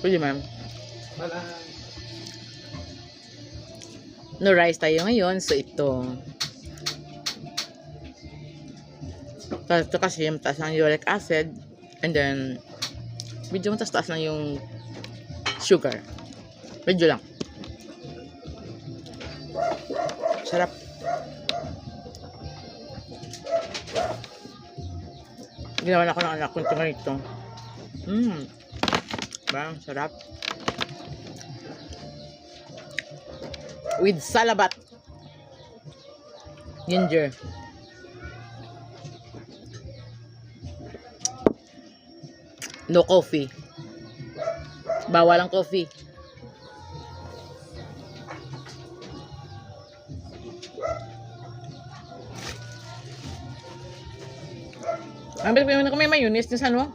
Pwede ma'am. Wala. No rice tayo ngayon. So ito. Ito kasi mataas ng uric acid. And then, medyo mataas lang yung sugar. Medyo lang. Sarap. Ginawa na ako ng anak ko ito ganito. Bang, sarap. With salabat. Ginger. No coffee. Bawal ang coffee. Ang bilis ko may mayonnaise din sa ano?